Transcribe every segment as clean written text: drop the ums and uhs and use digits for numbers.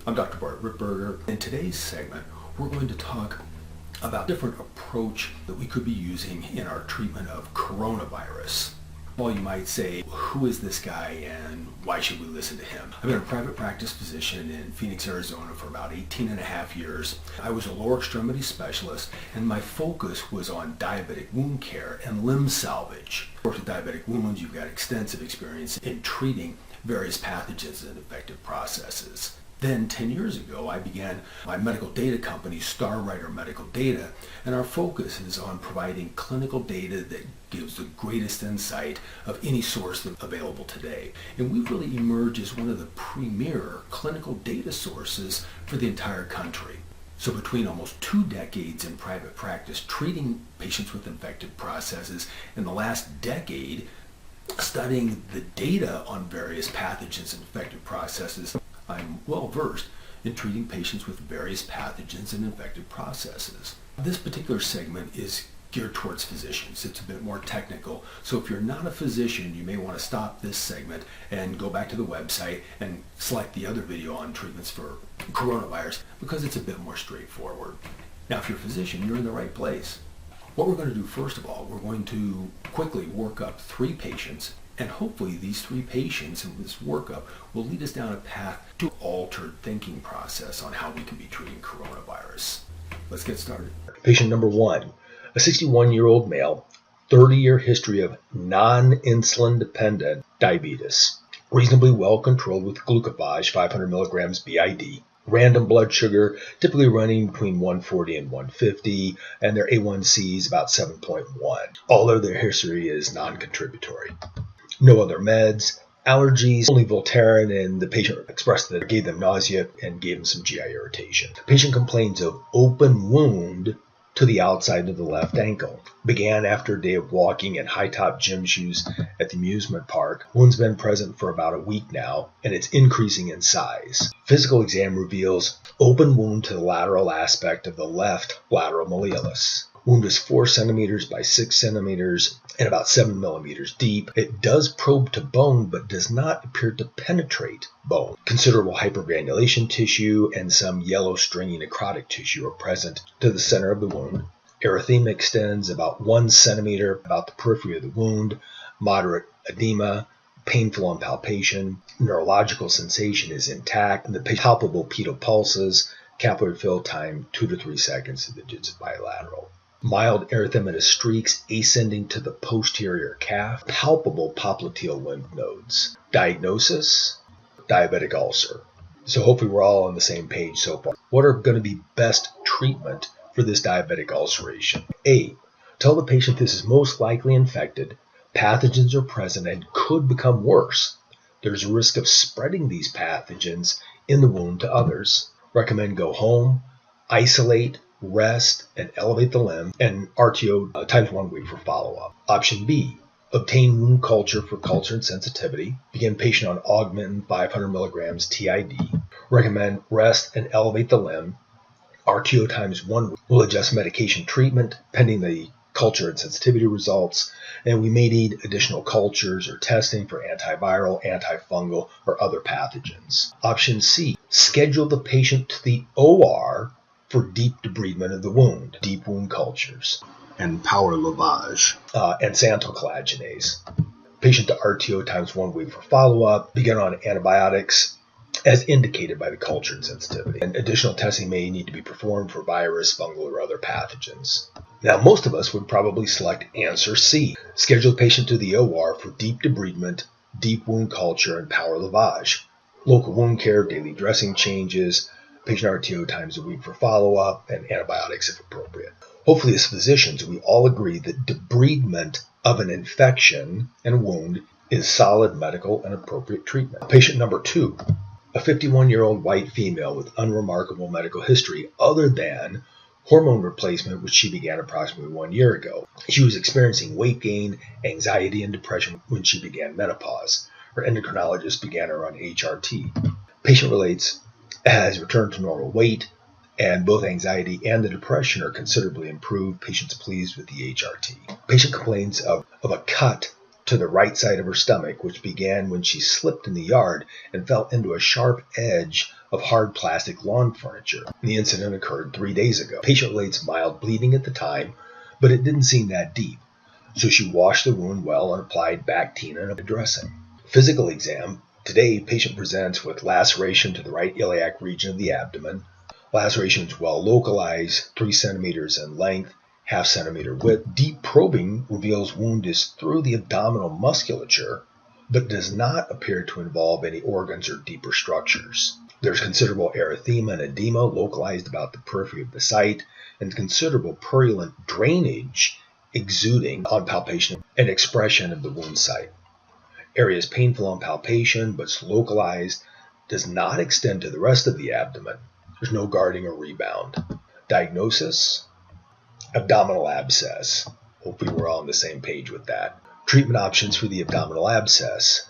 I'm Dr. Bart Rittberger. In today's segment, we're going to talk about a different approach that we could be using in our treatment of coronavirus. Well, you might say, who is this guy and why should we listen to him? I've been a private practice physician in Phoenix, Arizona for about 18 and a half years. I was a lower extremity specialist and my focus was on diabetic wound care and limb salvage. Of course, with diabetic wounds, you've got extensive experience in treating various pathogens and infective processes. Then 10 years ago, I began my medical data company, StarWriter Medical Data, and our focus is on providing clinical data that gives the greatest insight of any source that's available today. And we've really emerged as one of the premier clinical data sources for the entire country. So between almost 2 decades in private practice treating patients with infected processes and the last decade studying the data on various pathogens and infective processes, I'm well versed in treating patients with various pathogens and infective processes. This particular segment is geared towards physicians. It's a bit more technical, so if you're not a physician, you may want to stop this segment and go back to the website and select the other video on treatments for coronavirus because it's a bit more straightforward. Now, if you're a physician, you're in the right place. What we're going to do first of all, we're going to quickly work up 3 patients, and hopefully these 3 patients and this workup will lead us down a path to altered thinking process on how we can be treating coronavirus. Let's get started. Patient number 1, a 61-year-old male, 30-year history of non-insulin dependent diabetes, reasonably well controlled with glucophage, 500 milligrams BID, random blood sugar typically running between 140 and 150, and their A1C is about 7.1. All of their history is non-contributory. No other meds, allergies, only Voltaren, and the patient expressed that it gave them nausea and gave them some GI irritation. The patient complains of open wound to the outside of the left ankle. Began after a day of walking in high-top gym shoes at the amusement park. Wound's been present for about a week now, and it's increasing in size. Physical exam reveals open wound to the lateral aspect of the left lateral malleolus. Wound is 4 centimeters by 6 centimeters and about 7 millimeters deep. It does probe to bone, but does not appear to penetrate bone. Considerable hypergranulation tissue and some yellow stringy necrotic tissue are present to the center of the wound. Erythema extends about 1 centimeter about the periphery of the wound. Moderate edema, painful on palpation. Neurological sensation is intact, and the palpable pedal pulses. Capillary fill time 2 to 3 seconds to the digits bilateral. Mild erythematous streaks ascending to the posterior calf, palpable popliteal lymph nodes. Diagnosis, diabetic ulcer. So hopefully we're all on the same page so far. What are going to be best treatment for this diabetic ulceration? A, tell the patient this is most likely infected, pathogens are present and could become worse. There's a risk of spreading these pathogens in the wound to others. Recommend go home, isolate, rest, and elevate the limb, and RTO times 1 week for follow-up. Option B, obtain wound culture for culture and sensitivity. Begin patient on Augmentin 500 milligrams TID. Recommend rest and elevate the limb. RTO times 1 week. We'll adjust medication treatment pending the culture and sensitivity results, and we may need additional cultures or testing for antiviral, antifungal, or other pathogens. Option C, schedule the patient to the OR for deep debridement of the wound, deep wound cultures, and power lavage, and xanthal collagenase. Patient to RTO times 1 week for follow-up. Begin on antibiotics as indicated by the culture and sensitivity. And additional testing may need to be performed for virus, fungal, or other pathogens. Now, most of us would probably select answer C. Schedule the patient to the OR for deep debridement, deep wound culture, and power lavage. Local wound care, daily dressing changes, patient RTO times a week for follow-up, and antibiotics if appropriate. Hopefully, as physicians, we all agree that debridement of an infection and wound is solid medical and appropriate treatment. Patient number 2, a 51-year-old white female with unremarkable medical history other than hormone replacement, which she began approximately 1 year ago. She was experiencing weight gain, anxiety, and depression when she began menopause. Her endocrinologist began her on HRT. Patient relates has returned to normal weight, and both anxiety and the depression are considerably improved. Patient's pleased with the HRT. Patient complains of a cut to the right side of her stomach, which began when she slipped in the yard and fell into a sharp edge of hard plastic lawn furniture. The incident occurred 3 days ago. Patient relates mild bleeding at the time, but it didn't seem that deep. So she washed the wound well and applied Bactina and a dressing. Physical exam. Today, patient presents with laceration to the right iliac region of the abdomen. Laceration is well localized, 3 centimeters in length, ½ centimeter width. Deep probing reveals wound is through the abdominal musculature, but does not appear to involve any organs or deeper structures. There's considerable erythema and edema localized about the periphery of the site, and considerable purulent drainage exuding on palpation and expression of the wound site. Area is painful on palpation, but it's localized, does not extend to the rest of the abdomen. There's no guarding or rebound. Diagnosis: abdominal abscess. Hopefully we're all on the same page with that. Treatment options for the abdominal abscess.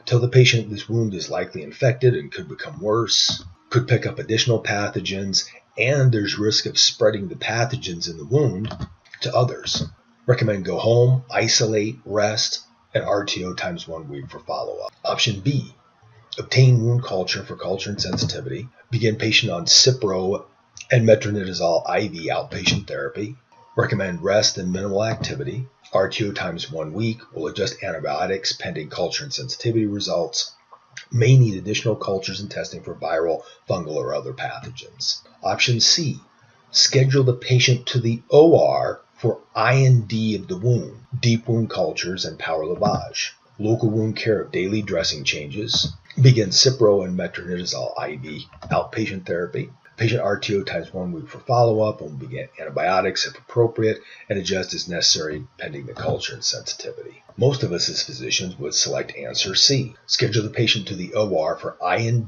Tell the patient this wound is likely infected and could become worse, could pick up additional pathogens, and there's risk of spreading the pathogens in the wound to others. Recommend go home, isolate, rest, and RTO times 1 week for follow-up. Option B, obtain wound culture for culture and sensitivity. Begin patient on Cipro and metronidazole IV outpatient therapy. Recommend rest and minimal activity. RTO times 1 week. Will adjust antibiotics pending culture and sensitivity results. May need additional cultures and testing for viral, fungal, or other pathogens. Option C, schedule the patient to the OR for IND of the wound, deep wound cultures, and power lavage. Local wound care of daily dressing changes. Begin Cipro and metronidazole IV outpatient therapy. Patient RTO times 1 week for follow-up, and will begin antibiotics if appropriate and adjust as necessary pending the culture and sensitivity. Most of us as physicians would select answer C. Schedule the patient to the OR for IND,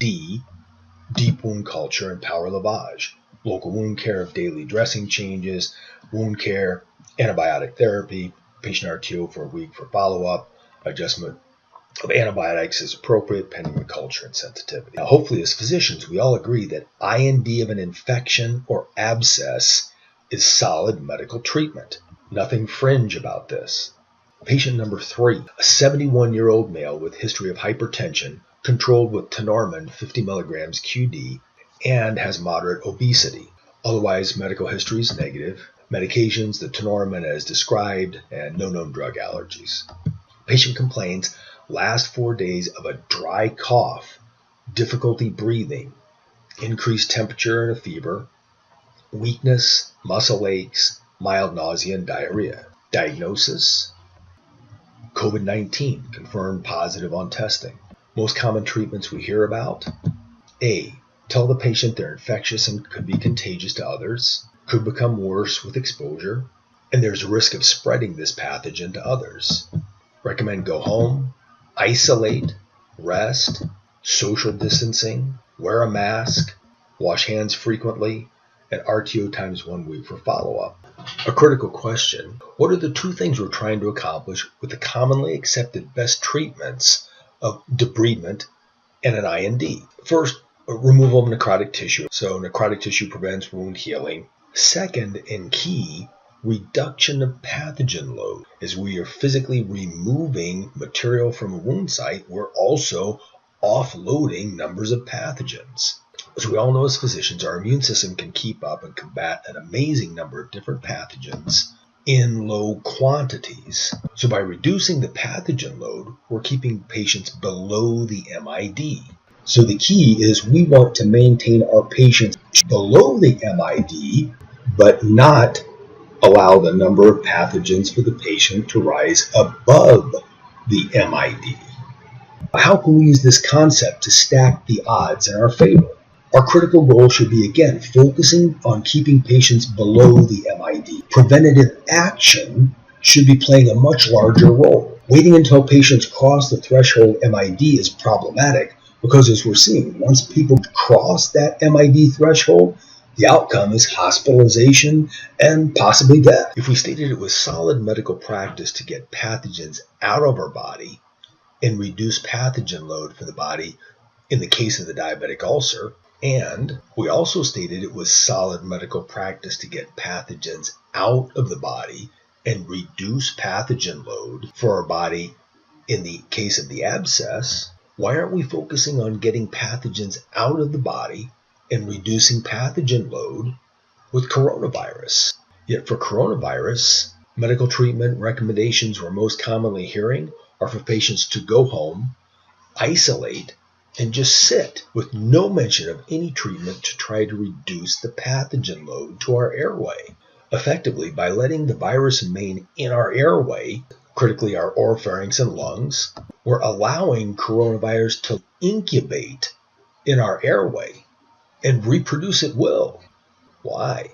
deep wound culture, and power lavage. Local wound care of daily dressing changes, wound care, antibiotic therapy, patient RTO for a week for follow-up, adjustment of antibiotics is appropriate pending the culture and sensitivity. Now, hopefully as physicians, we all agree that IND of an infection or abscess is solid medical treatment. Nothing fringe about this. Patient number 3, a 71-year-old male with history of hypertension, controlled with tenormin 50 milligrams QD, and has moderate obesity. Otherwise, medical history is negative. Medications, the tenormin as described, and no known drug allergies. Patient complains last 4 days of a dry cough, difficulty breathing, increased temperature and a fever, weakness, muscle aches, mild nausea, and diarrhea. Diagnosis: COVID-19, confirmed positive on testing. Most common treatments we hear about: A, tell the patient they're infectious and could be contagious to others, could become worse with exposure, and there's a risk of spreading this pathogen to others. Recommend go home, isolate, rest, social distancing, wear a mask, wash hands frequently, and RTO times 1 week for follow-up. A critical question: what are the 2 things we're trying to accomplish with the commonly accepted best treatments of debridement and an IND? First, removal of necrotic tissue. So necrotic tissue prevents wound healing. Second, and key, reduction of pathogen load. As we are physically removing material from a wound site, we're also offloading numbers of pathogens. As we all know as physicians, our immune system can keep up and combat an amazing number of different pathogens in low quantities. So by reducing the pathogen load, we're keeping patients below the MID. So the key is we want to maintain our patients below the MID, but not allow the number of pathogens for the patient to rise above the MID. How can we use this concept to stack the odds in our favor? Our critical goal should be, again, focusing on keeping patients below the MID. Preventative action should be playing a much larger role. Waiting until patients cross the threshold MID is problematic because, as we're seeing, once people cross that MID threshold, the outcome is hospitalization and possibly death. If we stated it was solid medical practice to get pathogens out of our body and reduce pathogen load for the body in the case of the diabetic ulcer, and we also stated it was solid medical practice to get pathogens out of the body and reduce pathogen load for our body In the case of the abscess, why aren't we focusing on getting pathogens out of the body and reducing pathogen load with coronavirus? Yet for coronavirus, medical treatment recommendations we're most commonly hearing are for patients to go home, isolate, and just sit, with no mention of any treatment to try to reduce the pathogen load to our airway. Effectively, by letting the virus remain in our airway, critically our oropharynx and lungs, we're allowing coronavirus to incubate in our airway and reproduce at will. Why?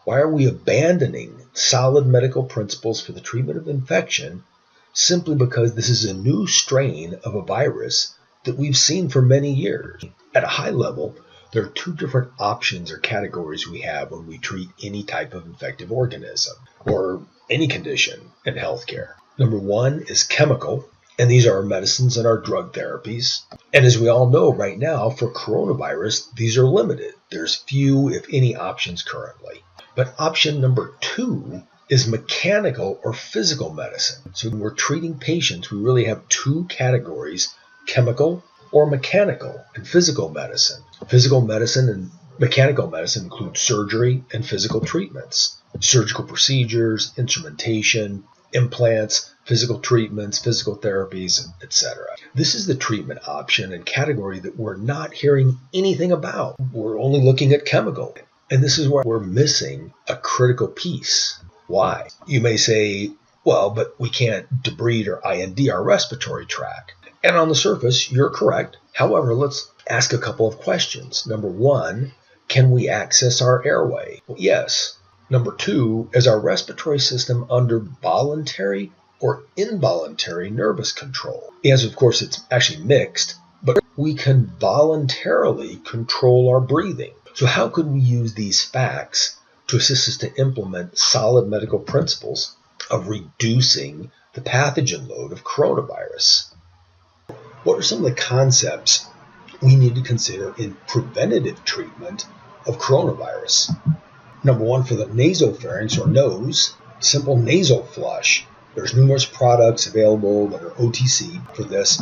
Why are we abandoning solid medical principles for the treatment of infection simply because this is a new strain of a virus that we've seen for many years? At a high level, there are two different options or categories we have when we treat any type of infective organism or any condition in healthcare. Number one is chemical, and these are our medicines and our drug therapies. And as we all know right now, for coronavirus, these are limited. There's few, if any, options currently. But option number two is mechanical or physical medicine. So when we're treating patients, we really have two categories: chemical or mechanical and physical medicine. Physical medicine and mechanical medicine include surgery and physical treatments, surgical procedures, instrumentation, implants, physical treatments, physical therapies, etc. This is the treatment option and category that we're not hearing anything about. We're only looking at chemical. And this is where we're missing a critical piece. Why? You may say, well, but we can't debride or IND our respiratory tract. And on the surface, you're correct. However, let's ask a couple of questions. Number one, can we access our airway? Well, yes. Number two, is our respiratory system under voluntary or involuntary nervous control? The answer, of course, it's actually mixed, but we can voluntarily control our breathing. So how could we use these facts to assist us to implement solid medical principles of reducing the pathogen load of coronavirus? What are some of the concepts we need to consider in preventative treatment of coronavirus? Number one, for the nasopharynx or nose, simple nasal flush. There's numerous products available that are OTC for this,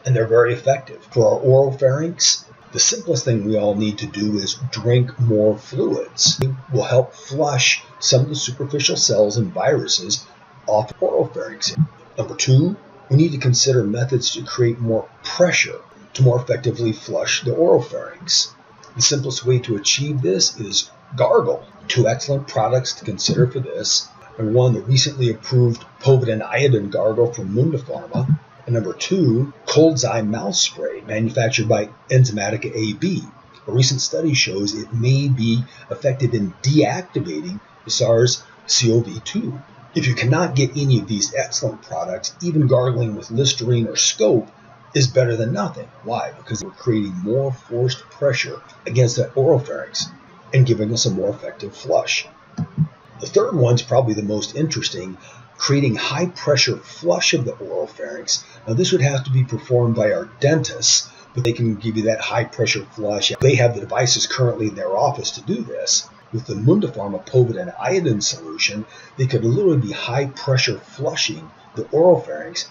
and they're very effective. For our oropharynx, the simplest thing we all need to do is drink more fluids. It will help flush some of the superficial cells and viruses off the oropharynx. Number two, we need to consider methods to create more pressure to more effectively flush the oropharynx. The simplest way to achieve this is gargle. Two excellent products to consider for this. Number one, the recently approved povidone iodine gargle from Mundipharma. And number two, Coldzime mouth spray manufactured by Enzymatica AB. A recent study shows it may be effective in deactivating the SARS-CoV-2. If you cannot get any of these excellent products, even gargling with Listerine or Scope is better than nothing. Why? Because we're creating more forced pressure against that oropharynx and giving us a more effective flush. The third one's probably the most interesting, creating high pressure flush of the oropharynx. Now this would have to be performed by our dentists, but they can give you that high pressure flush. They have the devices currently in their office to do this. With the Mundipharma povidone iodine solution, they could literally be high pressure flushing the oropharynx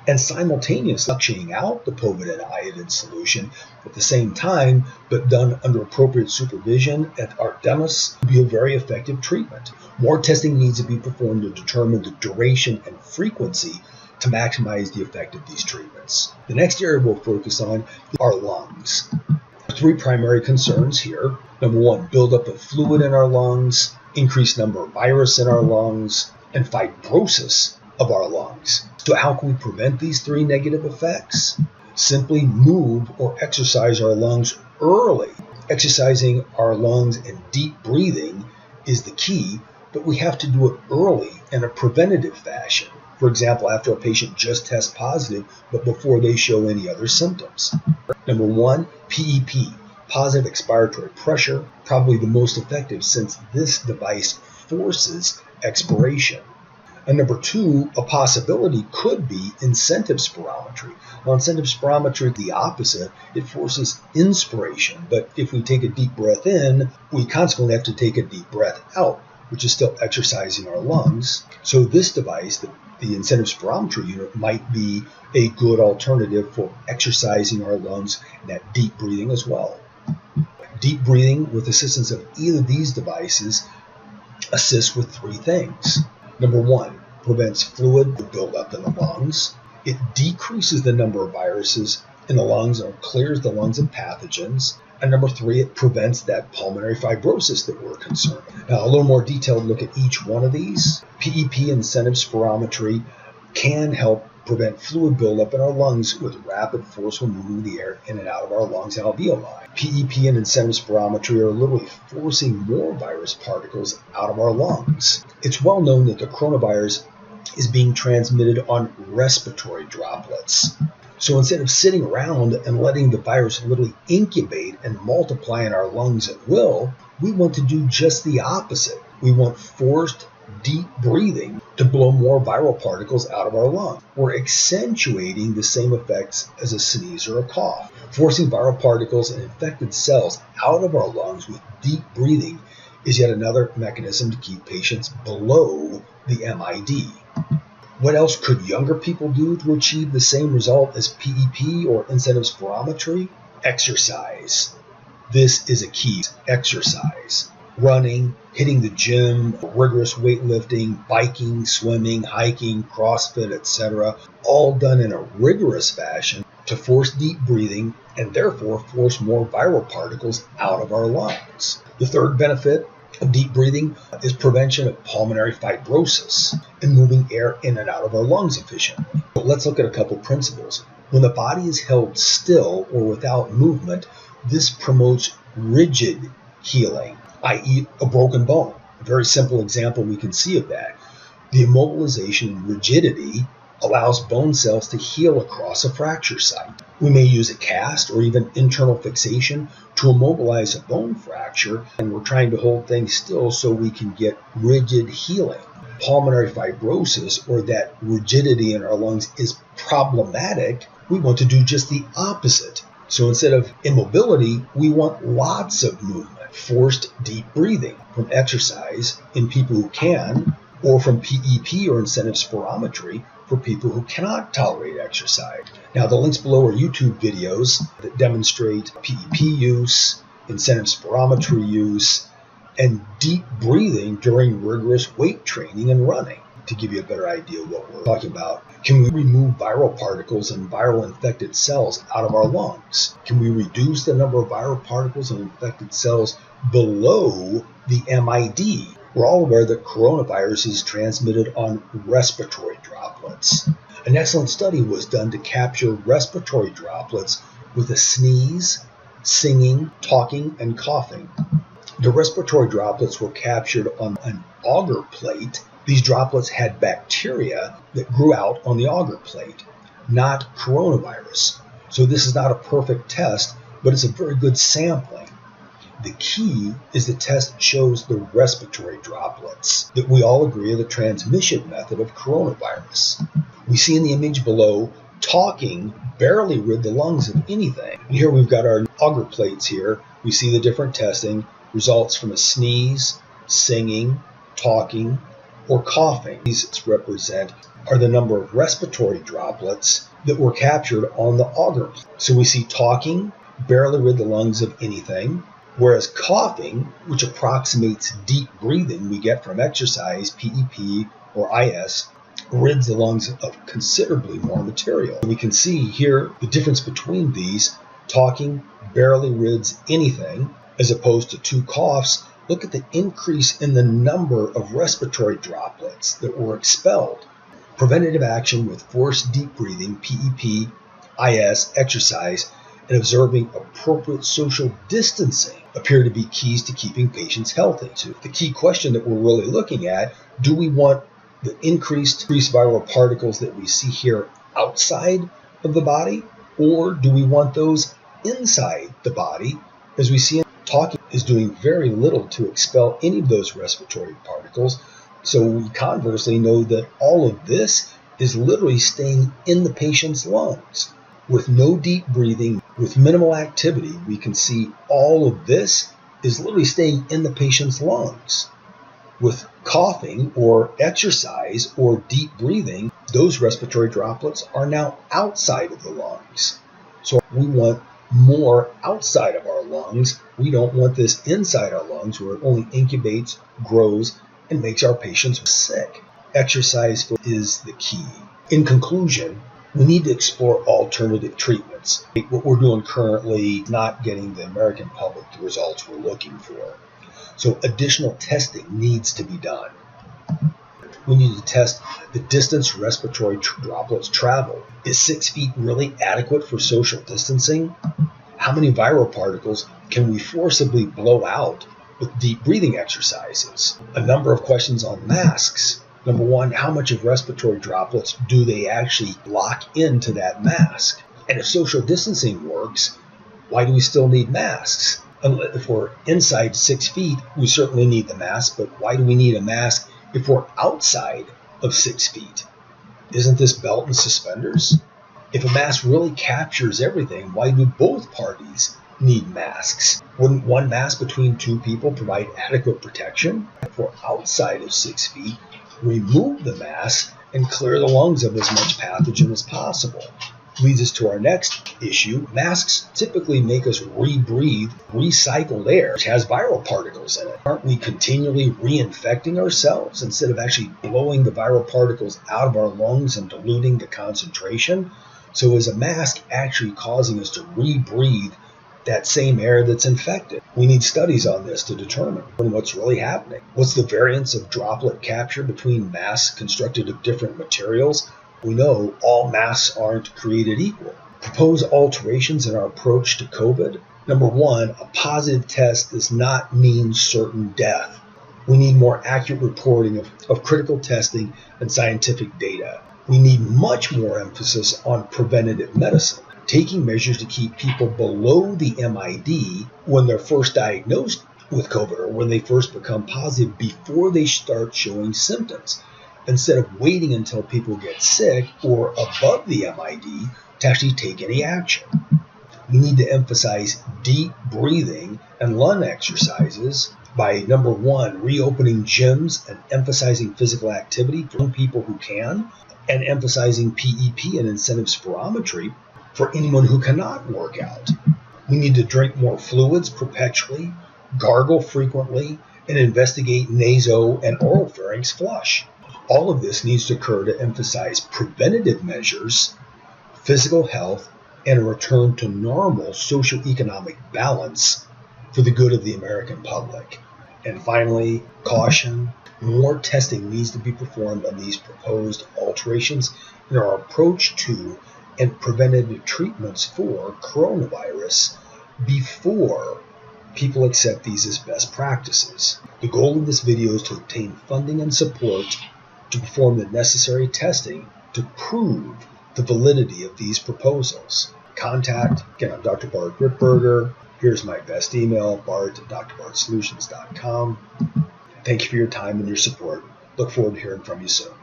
and simultaneously suctioning out the povidone iodine solution at the same time, but done under appropriate supervision at our dentists, would be a very effective treatment. More testing needs to be performed to determine the duration and frequency to maximize the effect of these treatments. The next area we'll focus on is our lungs. Three primary concerns here. Number one, buildup of fluid in our lungs, increased number of virus in our lungs, and fibrosis of our lungs. So how can we prevent these three negative effects? Simply move or exercise our lungs early. Exercising our lungs and deep breathing is the key, but we have to do it early in a preventative fashion. For example, after a patient just tests positive, but before they show any other symptoms. Number one, PEP, positive expiratory pressure, probably the most effective since this device forces expiration. And number two, a possibility could be incentive spirometry. Well, incentive spirometry, the opposite, it forces inspiration. But if we take a deep breath in, we consequently have to take a deep breath out. which is still exercising our lungs. So this device, the incentive spirometry unit, might be a good alternative for exercising our lungs and that deep breathing as well. Deep breathing with assistance of either of these devices assists with three things. Number one, prevents fluid buildup in the lungs. It decreases the number of viruses in the lungs or clears the lungs of pathogens. And number three, it prevents that pulmonary fibrosis that we're concerned with. Now, a little more detailed look at each one of these. PEP incentive spirometry can help prevent fluid buildup in our lungs with rapid, forceful movement of the air in and out of our lungs and alveoli. PEP and incentive spirometry are literally forcing more virus particles out of our lungs. It's well known that the coronavirus is being transmitted on respiratory droplets. So instead of sitting around and letting the virus literally incubate and multiply in our lungs at will, we want to do just the opposite. We want forced, deep breathing to blow more viral particles out of our lungs. We're accentuating the same effects as a sneeze or a cough. Forcing viral particles and infected cells out of our lungs with deep breathing is yet another mechanism to keep patients below the MID. What else could younger people do to achieve the same result as PEP or incentive spirometry? Exercise. This is a key. Exercise. Running, hitting the gym, rigorous weightlifting, biking, swimming, hiking, CrossFit, etc., all done in a rigorous fashion to force deep breathing and therefore force more viral particles out of our lungs. The third benefit of deep breathing is prevention of pulmonary fibrosis and moving air in and out of our lungs efficiently. But let's look at a couple principles. When the body is held still or without movement, this promotes rigid healing, i.e. a broken bone. A very simple example we can see of that. The immobilization and rigidity allows bone cells to heal across a fracture site. We may use a cast or even internal fixation to immobilize a bone fracture, and we're trying to hold things still so we can get rigid healing. Pulmonary fibrosis, or that rigidity in our lungs, is problematic. We want to do just the opposite. So instead of immobility, we want lots of movement, forced deep breathing from exercise in people who can, or from PEP or incentive spirometry for people who cannot tolerate exercise. Now, the links below are YouTube videos that demonstrate PEP use, incentive spirometry use, and deep breathing during rigorous weight training and running to give you a better idea of what we're talking about. Can we remove viral particles and viral infected cells out of our lungs? Can we reduce the number of viral particles and infected cells below the MID? We're all aware that coronavirus is transmitted on respiratory droplets. An excellent study was done to capture respiratory droplets with a sneeze, singing, talking, and coughing. The respiratory droplets were captured on an agar plate. These droplets had bacteria that grew out on the agar plate, not coronavirus. So this is not a perfect test, but it's a very good sampling. The key is the test shows the respiratory droplets that we all agree are the transmission method of coronavirus. We see in the image below, talking barely rid the lungs of anything. And here we've got our agar plates here. We see the different testing results from a sneeze, singing, talking, or coughing. These represent are the number of respiratory droplets that were captured on the agar plate. So we see talking barely rid the lungs of anything, whereas coughing, which approximates deep breathing we get from exercise, PEP or IS, rids the lungs of considerably more material. We can see here the difference between these. Talking barely rids anything, as opposed to two coughs. Look at the increase in the number of respiratory droplets that were expelled. Preventative action with forced deep breathing, PEP, IS, exercise, and observing appropriate social distancing appear to be keys to keeping patients healthy. So the key question that we're really looking at, do we want the increased viral particles that we see here outside of the body, or do we want those inside the body? As we see, talking is doing very little to expel any of those respiratory particles. So we conversely know that all of this is literally staying in the patient's lungs. With no deep breathing, with minimal activity, we can see all of this is literally staying in the patient's lungs. With coughing or exercise or deep breathing, those respiratory droplets are now outside of the lungs. So we want more outside of our lungs. We don't want this inside our lungs where it only incubates, grows, and makes our patients sick. Exercise is the key. In conclusion, we need to explore alternative treatments. What we're doing currently is not getting the American public the results we're looking for. So additional testing needs to be done. We need to test the distance respiratory droplets travel. Is 6 feet really adequate for social distancing? How many viral particles can we forcibly blow out with deep breathing exercises? A number of questions on masks. Number one, how much of respiratory droplets do they actually lock into that mask? And if social distancing works, why do we still need masks? If we're inside 6 feet, we certainly need the mask, but why do we need a mask if we're outside of 6 feet? Isn't this belt and suspenders? If a mask really captures everything, why do both parties need masks? Wouldn't one mask between two people provide adequate protection? If we're outside of 6 feet, remove the mask and clear the lungs of as much pathogen as possible. Leads us to our next issue. Masks typically make us rebreathe recycled air, which has viral particles in it. Aren't we continually reinfecting ourselves instead of actually blowing the viral particles out of our lungs and diluting the concentration? So is a mask actually causing us to rebreathe that same air that's infected? We need studies on this to determine what's really happening. What's the variance of droplet capture between masks constructed of different materials? We know all masks aren't created equal. Propose alterations in our approach to COVID. Number one, a positive test does not mean certain death. We need more accurate reporting of critical testing and scientific data. We need much more emphasis on preventative medicine, taking measures to keep people below the MID when they're first diagnosed with COVID or when they first become positive before they start showing symptoms, instead of waiting until people get sick or above the MID to actually take any action. We need to emphasize deep breathing and lung exercises by, number one, reopening gyms and emphasizing physical activity for people who can, and emphasizing PEP and incentive spirometry for anyone who cannot work out. We need to drink more fluids perpetually, gargle frequently, and investigate naso and oropharynx flush. All of this needs to occur to emphasize preventative measures, physical health, and a return to normal socioeconomic balance for the good of the American public. And finally, caution, more testing needs to be performed on these proposed alterations in our approach to and preventative treatments for coronavirus before people accept these as best practices. The goal of this video is to obtain funding and support to perform the necessary testing to prove the validity of these proposals. Contact, again, I'm Dr. Bart Gripberger. Here's my best email, bart@drbartsolutions.com. Thank you for your time and your support. Look forward to hearing from you soon.